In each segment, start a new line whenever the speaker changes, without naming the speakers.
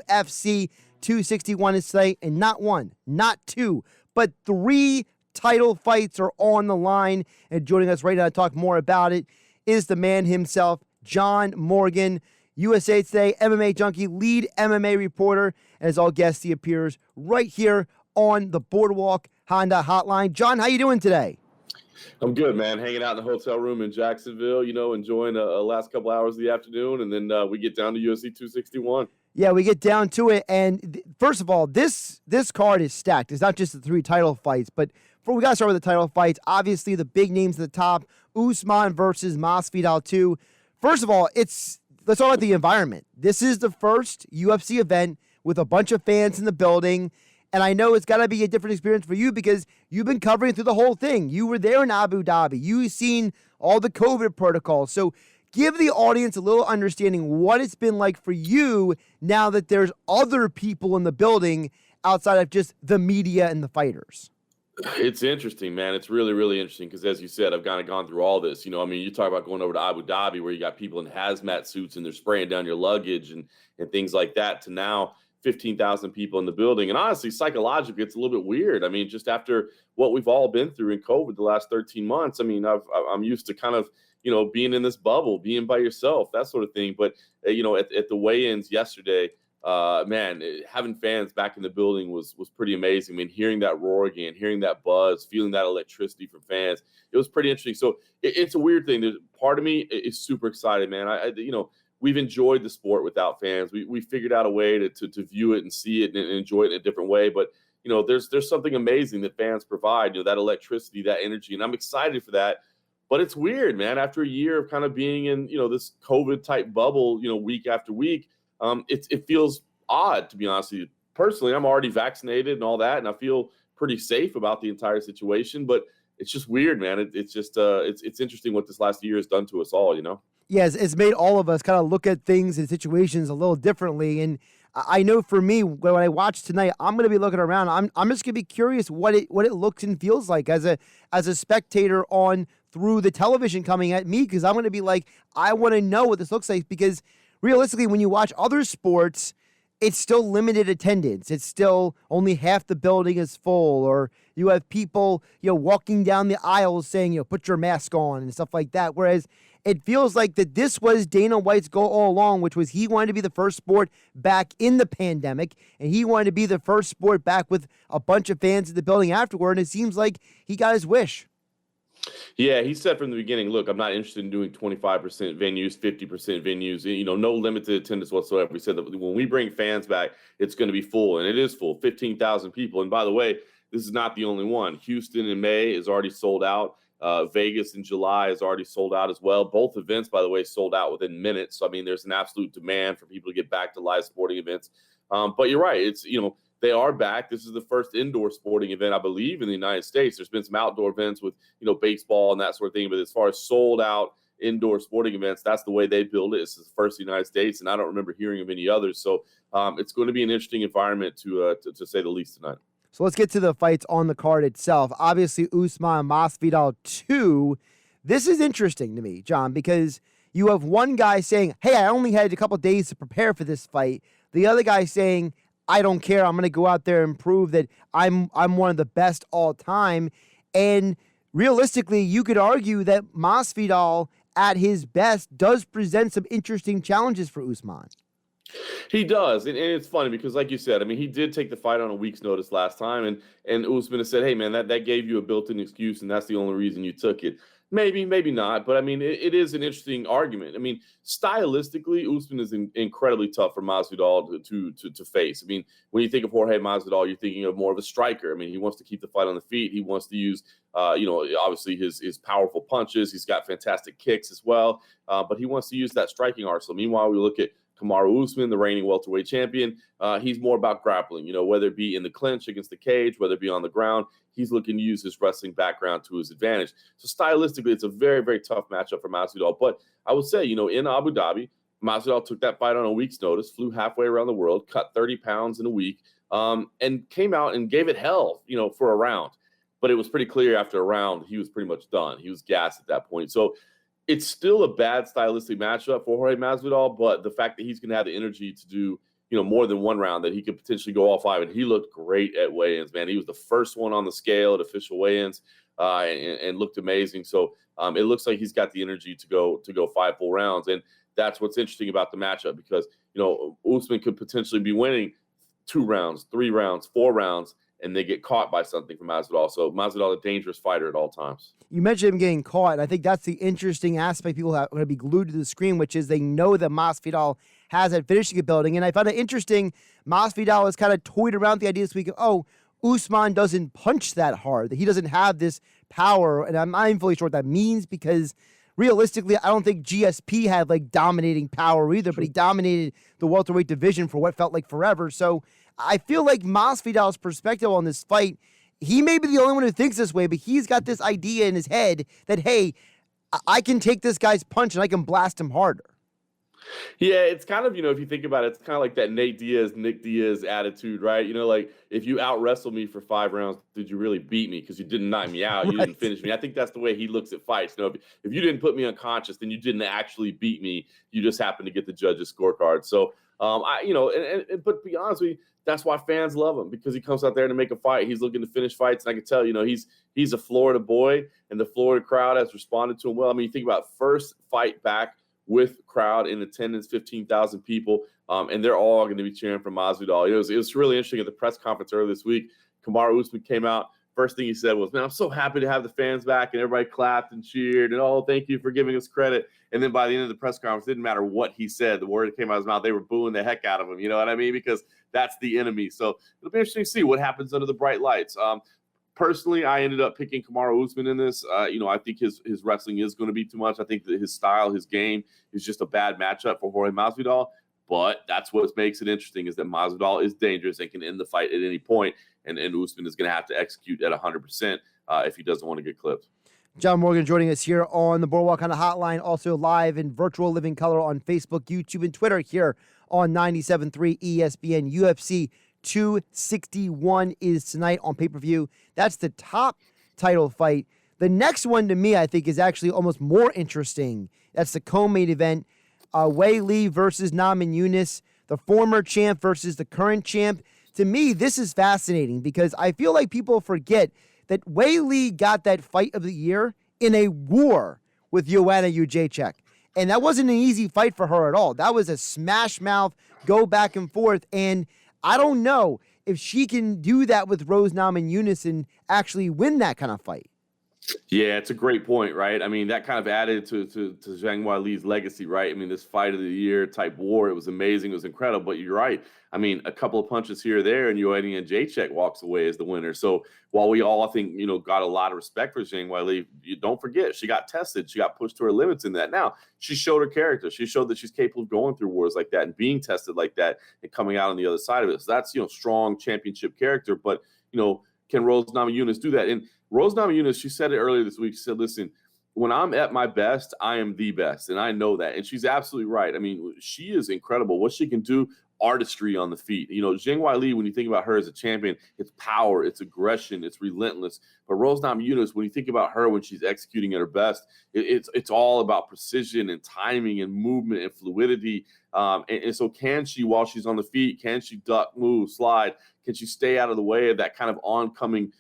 UFC 261 is today, and not one, not two, but three title fights are on the line. And joining us right now to talk more about it is the man himself, John Morgan, USA Today MMA junkie, lead MMA reporter. And as all guests, he appears right here on the Boardwalk Honda Hotline. John, how you doing today?
I'm good, man. Hanging out in the hotel room in Jacksonville, enjoying a last couple hours of the afternoon, and then we get down to UFC 261.
Yeah, we get down to it, and first of all, this card is stacked. It's not just the three title fights, but we got to start with the title fights. Obviously, the big names at the top, Usman versus Masvidal 2. First of all, let's talk about the environment. This is the first UFC event with a bunch of fans in the building. And I know it's got to be a different experience for you because you've been covering through the whole thing. You were there in Abu Dhabi. You've seen all the COVID protocols. So give the audience a little understanding what it's been like for you now that there's other people in the building outside of just the media and the fighters.
It's interesting, man. It's really, really interesting because, as you said, I've kind of gone through all this. You talk about going over to Abu Dhabi where you got people in hazmat suits and they're spraying down your luggage and things like that, to now 15,000 people in the building. And honestly, psychologically, it's a little bit weird. Just after what we've all been through in COVID the last 13 months, I'm used to kind of, being in this bubble, being by yourself, that sort of thing. But, at the weigh-ins yesterday, having fans back in the building was pretty amazing. Hearing that roar again, hearing that buzz, feeling that electricity from fans, it was pretty interesting. So it's a weird thing. There's part of me is super excited, man. We've enjoyed the sport without fans. We figured out a way to view it and see it and enjoy it in a different way. But, there's something amazing that fans provide, that electricity, that energy. And I'm excited for that. But it's weird, man. After a year of kind of being in, this COVID type bubble, week after week, it feels odd, to be honest with you. Personally, I'm already vaccinated and all that, and I feel pretty safe about the entire situation. But it's just weird, man. It's just it's interesting what this last year has done to us all,
Yes, it's made all of us kind of look at things and situations a little differently. And I know for me, when I watch tonight, I'm going to be looking around. I'm just going to be curious what it looks and feels like as a spectator on through the television coming at me, because I'm going to be like, I want to know what this looks like, because realistically, when you watch other sports, it's still limited attendance. It's still only half the building is full, or you have people, walking down the aisles saying, put your mask on and stuff like that. Whereas it feels like that this was Dana White's goal all along, which was he wanted to be the first sport back in the pandemic, and he wanted to be the first sport back with a bunch of fans in the building afterward. And it seems like he got his wish.
Yeah, he said from the beginning, look, I'm not interested in doing 25% venues, 50% venues, no limited attendance whatsoever. He said that when we bring fans back, it's going to be full, and it is full, 15,000 people. And by the way, this is not the only one. Houston in May is already sold out. Vegas in July is already sold out as well. Both events, by the way, sold out within minutes. So, there's an absolute demand for people to get back to live sporting events. But you're right. It's, they are back. This is the first indoor sporting event, I believe, in the United States. There's been some outdoor events with, baseball and that sort of thing. But as far as sold out indoor sporting events, that's the way they build it. It's the first in the United States, and I don't remember hearing of any others. So it's going to be an interesting environment to say the least tonight.
So let's get to the fights on the card itself. Obviously, Usman Masvidal 2. This is interesting to me, John, because you have one guy saying, hey, I only had a couple of days to prepare for this fight. The other guy saying, I don't care. I'm going to go out there and prove that I'm one of the best all time. And realistically, you could argue that Masvidal at his best does present some interesting challenges for Usman.
He does, and it's funny because, like you said, he did take the fight on a week's notice last time, and Usman has said, hey, man, that gave you a built-in excuse, and that's the only reason you took it. Maybe not, but it is an interesting argument. Stylistically, Usman is incredibly tough for Masvidal to face. When you think of Jorge Masvidal, you're thinking of more of a striker. He wants to keep the fight on the feet. He wants to use, obviously his powerful punches. He's got fantastic kicks as well, but he wants to use that striking arsenal. Meanwhile, we look at Kamaru Usman, the reigning welterweight champion. He's more about grappling, whether it be in the clinch against the cage, whether it be on the ground. He's looking to use his wrestling background to his advantage. So stylistically, it's a very, very tough matchup for Masvidal. But I would say, in Abu Dhabi, Masvidal took that fight on a week's notice, flew halfway around the world, cut 30 pounds in a week, and came out and gave it hell, for a round. But it was pretty clear after a round, he was pretty much done. He was gassed at that point. So it's still a bad stylistic matchup for Jorge Masvidal, but the fact that he's going to have the energy to do more than one round that he could potentially go all 5. And he looked great at weigh-ins, man. He was the first one on the scale at official weigh-ins and looked amazing. So it looks like he's got the energy to go 5 full rounds. And that's what's interesting about the matchup because, Usman could potentially be winning 2 rounds, 3 rounds, 4 rounds, and they get caught by something from Masvidal. So Masvidal, a dangerous fighter at all times.
You mentioned him getting caught, and I think that's the interesting aspect. People are going to be glued to the screen, which is they know that Masvidal has that finishing ability. And I found it interesting, Masvidal has kind of toyed around with the idea this week of, Usman doesn't punch that hard, that he doesn't have this power. And I'm not even fully sure what that means because realistically, I don't think GSP had like dominating power either, but he dominated the welterweight division for what felt like forever. So I feel like Masvidal's perspective on this fight, he may be the only one who thinks this way, but he's got this idea in his head that, hey, I can take this guy's punch and I can blast him harder.
Yeah, it's kind of, if you think about it, it's kind of like that Nick Diaz attitude, right? Like if you out wrestle me for 5 rounds, did you really beat me? Because you didn't knock me out. You didn't finish me. I think that's the way he looks at fights. If you didn't put me unconscious, then you didn't actually beat me. You just happened to get the judge's scorecard. So, but to be honest with you, that's why fans love him because he comes out there to make a fight. He's looking to finish fights. And I can tell, he's a Florida boy and the Florida crowd has responded to him well. I mean, you think about first fight back with crowd in attendance, 15,000 people, and they're all going to be cheering for Masvidal. It was really interesting at the press conference earlier this week. Kamaru Usman came out. First thing he said was, "Man, I'm so happy to have the fans back," and everybody clapped and cheered, and thank you for giving us credit. And then by the end of the press conference, it didn't matter what he said. The word that came out of his mouth, they were booing the heck out of him. You know what I mean? Because that's the enemy. So it'll be interesting to see what happens under the bright lights. Personally, I ended up picking Kamaru Usman in this. I think his wrestling is going to be too much. I think that his style, his game is just a bad matchup for Jorge Masvidal. But that's what makes it interesting is that Masvidal is dangerous and can end the fight at any point. And Usman is going to have to execute at 100% if he doesn't want to get clipped.
John Morgan joining us here on the Boardwalk on the Hotline, also live in virtual living color on Facebook, YouTube, and Twitter here on 97.3 ESPN. UFC 261 is tonight on pay-per-view. That's the top title fight. The next one to me, I think, is actually almost more interesting. That's the co-main event. Wei Li versus Naaman Yunus, the former champ versus the current champ. To me, this is fascinating because I feel like people forget that Wei Li got that fight of the year in a war with Joanna Jędrzejczyk. And that wasn't an easy fight for her at all. That was a smash mouth, go back and forth. And I don't know if she can do that with Rose Namajunas and actually win that kind of fight.
Yeah, it's a great point, right? I mean, that kind of added to Zhang Weili's legacy, right? I mean, this fight of the year type war, it was amazing, it was incredible. But you're right. I mean, a couple of punches here or there, and Joanna Jędrzejczyk walks away as the winner. So while we all, I think, got a lot of respect for Zhang Weili, you don't forget she got tested, she got pushed to her limits in that. Now she showed her character. She showed that she's capable of going through wars like that and being tested like that and coming out on the other side of it. So that's strong championship character. But can Rose Namajunas do that? And Rose Namajunas, she said it earlier this week. She said, listen, when I'm at my best, I am the best. And I know that. And she's absolutely right. I mean, she is incredible. What she can do, artistry on the feet. Zhang Weili, when you think about her as a champion, it's power, it's aggression, it's relentless. But Rose Namajunas, when you think about her when she's executing at her best, it's all about precision and timing and movement and fluidity. And so can she, while she's on the feet, can she duck, move, slide? Can she stay out of the way of that kind of oncoming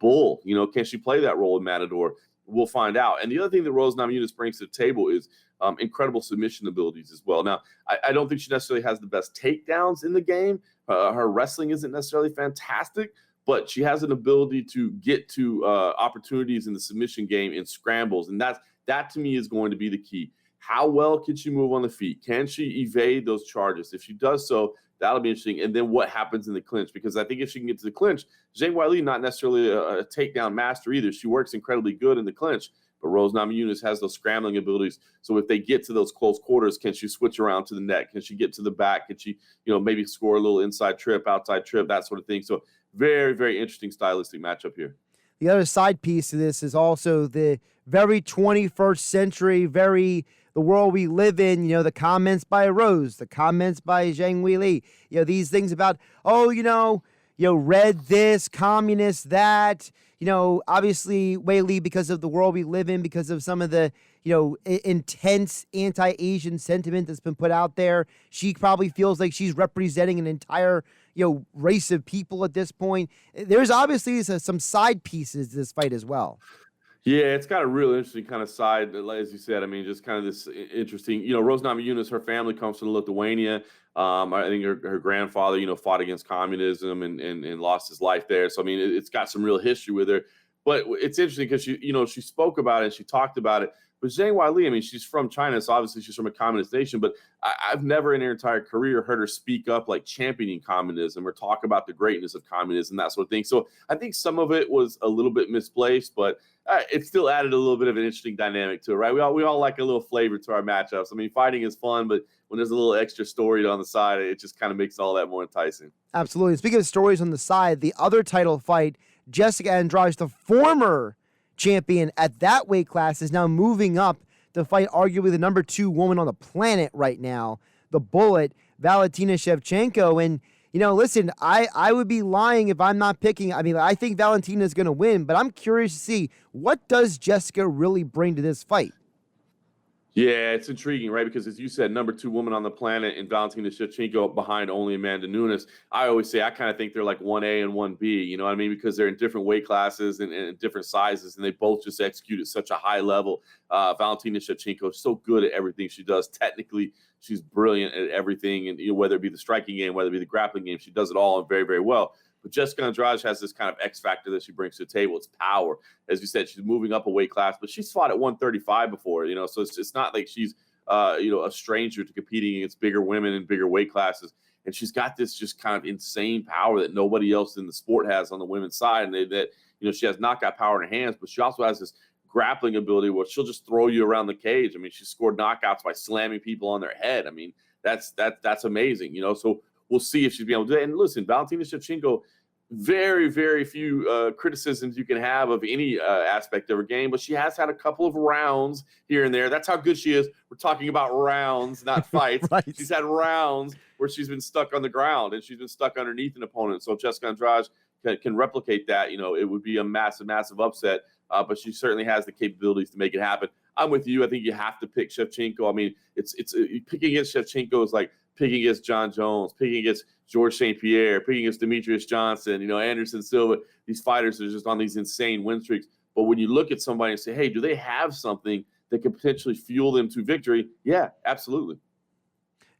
bull? Can she play that role in Matador? We'll find out. And the other thing that Rose Namajunas brings to the table is incredible submission abilities as well. Now, I don't think she necessarily has the best takedowns in the game. Her wrestling isn't necessarily fantastic, but she has an ability to get to opportunities in the submission game in scrambles. And that to me is going to be the key. How well can she move on the feet? Can she evade those charges? If she does so, that'll be interesting. And then what happens in the clinch? Because I think if she can get to the clinch, Zhang Weili, not necessarily a takedown master either. She works incredibly good in the clinch, but Rose Namajunas has those scrambling abilities. So if they get to those close quarters, can she switch around to the neck? Can she get to the back? Can she, maybe score a little inside trip, outside trip, that sort of thing? So very, very interesting stylistic matchup here.
The other side piece to this is also the very 21st century, the world we live in, the comments by Rose, the comments by Zhang Weili, these things about, red this, communist that, obviously Weili, because of the world we live in, because of some of the, intense anti-Asian sentiment that's been put out there. She probably feels like she's representing an entire, race of people at this point. There's obviously some side pieces to this fight as well.
Yeah, it's got a real interesting kind of side, as you said. I mean, just kind of this interesting, Rose Namajunas, her family comes from Lithuania. I think her grandfather, fought against communism and lost his life there. So, I mean, it's got some real history with her. But it's interesting because she spoke about it, she talked about it. But Zhang Weili, I mean, she's from China, so obviously she's from a communist nation. But I've never in her entire career heard her speak up like championing communism or talk about the greatness of communism, that sort of thing. So I think some of it was a little bit misplaced, but it still added a little bit of an interesting dynamic to it, right? We all like a little flavor to our matchups. I mean, fighting is fun, but when there's a little extra story on the side, it just kind of makes all that more enticing.
Absolutely. Speaking of stories on the side, the other title fight, Jessica Andrade, the former champion at that weight class, is now moving up to fight arguably the number 2 woman on the planet right now, the Bullet, Valentina Shevchenko. And, listen, I would be lying if I'm not picking. I mean, I think Valentina is going to win, but I'm curious to see, what does Jessica really bring to this fight?
Yeah, it's intriguing, right? Because as you said, number 2 woman on the planet in Valentina Shevchenko behind only Amanda Nunes. I always say I kind of think they're like 1A and 1B, you know what I mean? Because they're in different weight classes and different sizes, and they both just execute at such a high level. Valentina Shevchenko is so good at everything she does. Technically, she's brilliant at everything, and whether it be the striking game, whether it be the grappling game, she does it all very, very well. But Jessica Andrade has this kind of X factor that she brings to the table. It's power. As you said, she's moving up a weight class, but she's fought at 135 before, so it's not like she's, a stranger to competing against bigger women in bigger weight classes. And she's got this just kind of insane power that nobody else in the sport has on the women's side. And she has knockout power in her hands, but she also has this grappling ability where she'll just throw you around the cage. I mean, she scored knockouts by slamming people on their head. I mean, that's amazing, so we'll see if she'll be able to do it. And listen, Valentina Shevchenko, very, very few criticisms you can have of any aspect of her game, but she has had a couple of rounds here and there. That's how good she is. We're talking about rounds, not fights.
Right.
She's had rounds where she's been stuck on the ground and she's been stuck underneath an opponent. So Jessica Andrade can replicate that. It would be a massive, massive upset, but she certainly has the capabilities to make it happen. I'm with you. I think you have to pick Shevchenko. I mean, it's picking against Shevchenko is like picking against John Jones, picking against George St. Pierre, picking against Demetrius Johnson, Anderson Silva. These fighters are just on these insane win streaks. But when you look at somebody and say, hey, do they have something that could potentially fuel them to victory? Yeah, absolutely.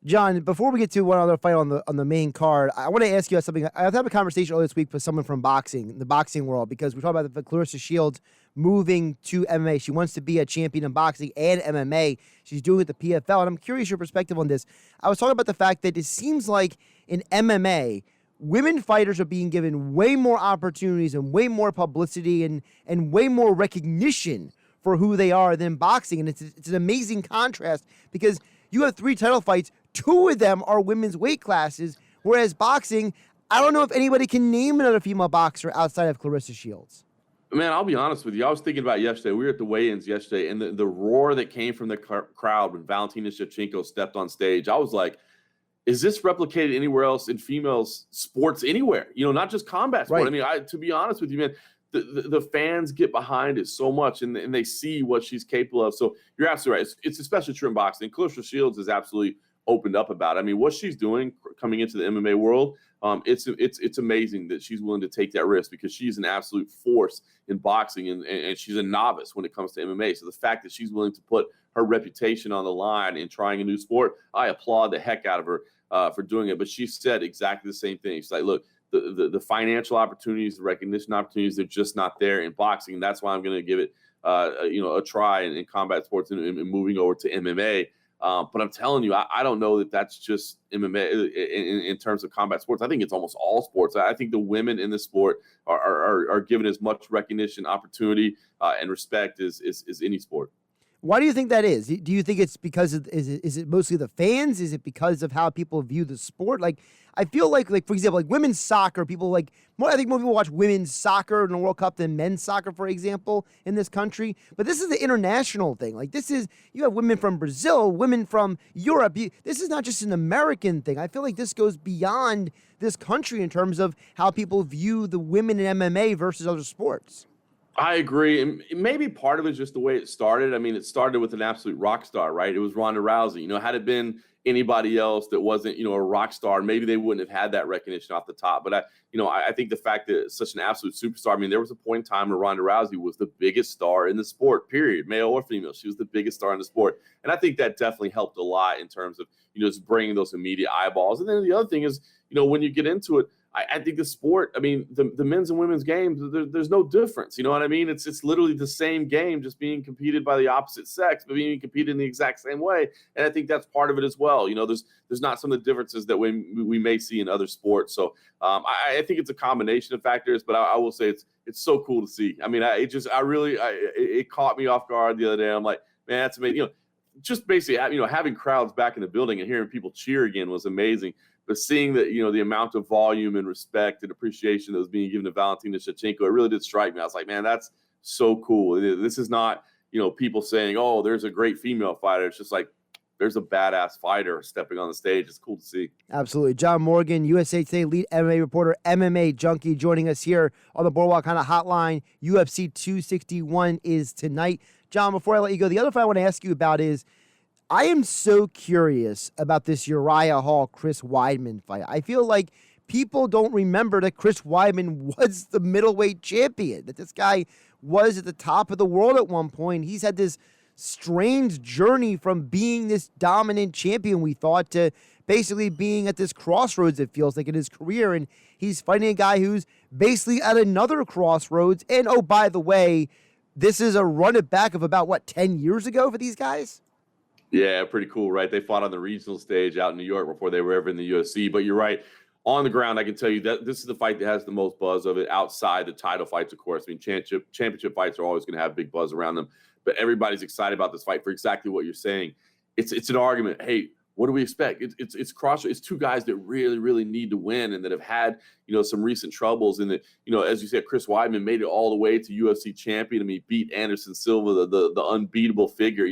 John, before we get to one other fight on the main card, I want to ask you something. I had a conversation earlier this week with someone from the boxing world, because we talked about the Clarissa Shields moving to MMA. She wants to be a champion in boxing and MMA. She's doing it at the PFL, and I'm curious your perspective on this. I was talking about the fact that it seems like in MMA, women fighters are being given way more opportunities and way more publicity and way more recognition for who they are than boxing, and it's an amazing contrast because you have 3 title fights. 2 of them are women's weight classes, whereas boxing, I don't know if anybody can name another female boxer outside of Clarissa Shields.
Man, I'll be honest with you. I was thinking about yesterday. We were at the weigh-ins yesterday, and the roar that came from the crowd when Valentina Shevchenko stepped on stage, I was like, is this replicated anywhere else in females sports anywhere? Not just combat sport. Right. I mean, to be honest with you, man, the fans get behind it so much, and they see what she's capable of. So you're absolutely right. It's especially true in boxing. Clarissa Shields is absolutely opened up about it. I mean, what she's doing coming into the MMA world, it's amazing that she's willing to take that risk, because she's an absolute force in boxing, and she's a novice when it comes to MMA. So the fact that she's willing to put her reputation on the line in trying a new sport, I applaud the heck out of her for doing it. But she said exactly the same thing. She's like, look, the financial opportunities, the recognition opportunities, they're just not there in boxing. And that's why I'm going to give it a try in combat sports and moving over to MMA. But I'm telling you, I don't know that that's just MMA in terms of combat sports. I think it's almost all sports. I think the women in the sport are given as much recognition, opportunity, and respect as any sport.
Why do you think that is? Do you think it's because is it mostly the fans? Is it because of how people view the sport? Like, I feel like for example, like women's soccer, people I think more people watch women's soccer in the World Cup than men's soccer, for example, in this country. But this is the international thing. Like, you have women from Brazil, women from Europe. This is not just an American thing. I feel like this goes beyond this country in terms of how people view the women in MMA versus other sports.
I agree. And maybe part of it is just the way it started. I mean, it started with an absolute rock star, right? It was Ronda Rousey. Had it been anybody else that wasn't, a rock star, maybe they wouldn't have had that recognition off the top. But I think the fact that it's such an absolute superstar. I mean, there was a point in time where Ronda Rousey was the biggest star in the sport, period, male or female. She was the biggest star in the sport. And I think that definitely helped a lot in terms of, just bringing those immediate eyeballs. And then the other thing is, when you get into it, I think the sport, I mean, the men's and women's games, there's no difference. You know what I mean? It's literally the same game, just being competed by the opposite sex, but being competed in the exact same way. And I think that's part of it as well. There's not some of the differences that we may see in other sports. So I think it's a combination of factors, but I will say it's so cool to see. I mean, it caught me off guard the other day. I'm like, man, that's amazing. Just basically, having crowds back in the building and hearing people cheer again was amazing. But seeing that, the amount of volume and respect and appreciation that was being given to Valentina Shevchenko, it really did strike me. I was like, man, that's so cool. This is not, people saying, oh, there's a great female fighter. It's just like, there's a badass fighter stepping on the stage. It's cool to see.
Absolutely. John Morgan, USA Today lead MMA reporter, MMA junkie, joining us here on the Boardwalk Kind of Hotline. UFC 261 is tonight. John, before I let you go, the other fight I want to ask you about is, I am so curious about this Uriah Hall, Chris Weidman fight. I feel like people don't remember that Chris Weidman was the middleweight champion, that this guy was at the top of the world at one point. He's had this strange journey from being this dominant champion, we thought, to basically being at this crossroads, it feels like, in his career. And he's fighting a guy who's basically at another crossroads. And, oh, by the way, this is a run it back of about, 10 years ago for these guys?
Yeah, pretty cool, right? They fought on the regional stage out in New York before they were ever in the UFC. But you're right. On the ground, I can tell you that this is the fight that has the most buzz of it outside the title fights, of course. I mean, championship fights are always going to have big buzz around them. But everybody's excited about this fight for exactly what you're saying. It's an argument. Hey, what do we expect? It's two guys that really, really need to win and that have had, some recent troubles. And that, as you said, Chris Weidman made it all the way to UFC champion. I mean, beat Anderson Silva, the unbeatable figure.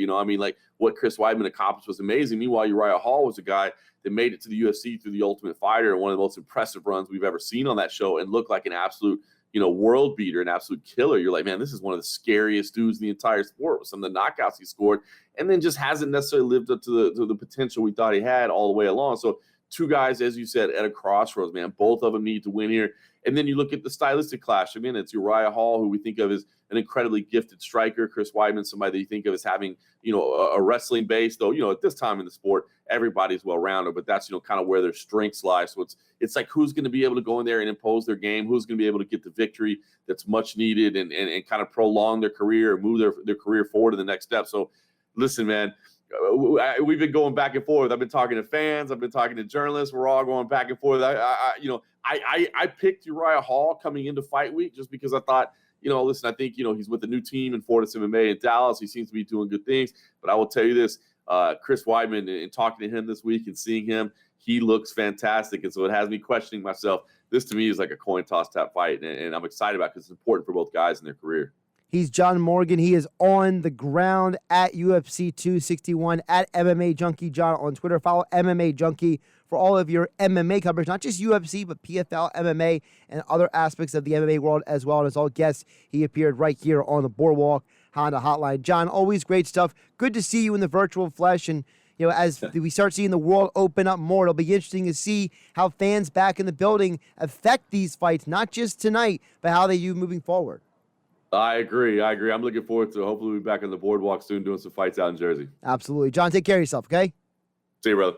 What Chris Weidman accomplished was amazing. Meanwhile, Uriah Hall was a guy that made it to the UFC through the Ultimate Fighter and one of the most impressive runs we've ever seen on that show and looked like an absolute, world beater, an absolute killer. You're like, man, this is one of the scariest dudes in the entire sport with some of the knockouts he scored, and then just hasn't necessarily lived up to the potential we thought he had all the way along. So two guys, as you said, at a crossroads, man. Both of them need to win here. And then you look at the stylistic clash. I mean, it's Uriah Hall, who we think of as an incredibly gifted striker. Chris Weidman, somebody that you think of as having, a wrestling base, though, at this time in the sport, everybody's well-rounded, but that's, kind of where their strengths lie. So it's like, who's going to be able to go in there and impose their game? Who's going to be able to get the victory that's much needed and kind of prolong their career, move their career forward to the next step. So listen, man, we've been going back and forth. I've been talking to fans. I've been talking to journalists. We're all going back and forth. I picked Uriah Hall coming into fight week just because I thought, listen, I think, he's with a new team in Fortis MMA in Dallas. He seems to be doing good things. But I will tell you this, Chris Weidman, and talking to him this week and seeing him, he looks fantastic. And so it has me questioning myself. This to me is like a coin toss type fight. And I'm excited about it because it's important for both guys in their career.
He's John Morgan. He is on the ground at UFC 261 at MMA Junkie John on Twitter. Follow MMA Junkie for all of your MMA coverage, not just UFC, but PFL, MMA, and other aspects of the MMA world as well. And as all guests, he appeared right here on the Boardwalk Honda Hotline. John, always great stuff. Good to see you in the virtual flesh. And, as we start seeing the world open up more, it'll be interesting to see how fans back in the building affect these fights, not just tonight, but how they do moving forward.
I agree. I'm looking forward to hopefully we'll be back on the boardwalk soon doing some fights out in Jersey.
Absolutely. John, take care of yourself, okay?
See you, brother.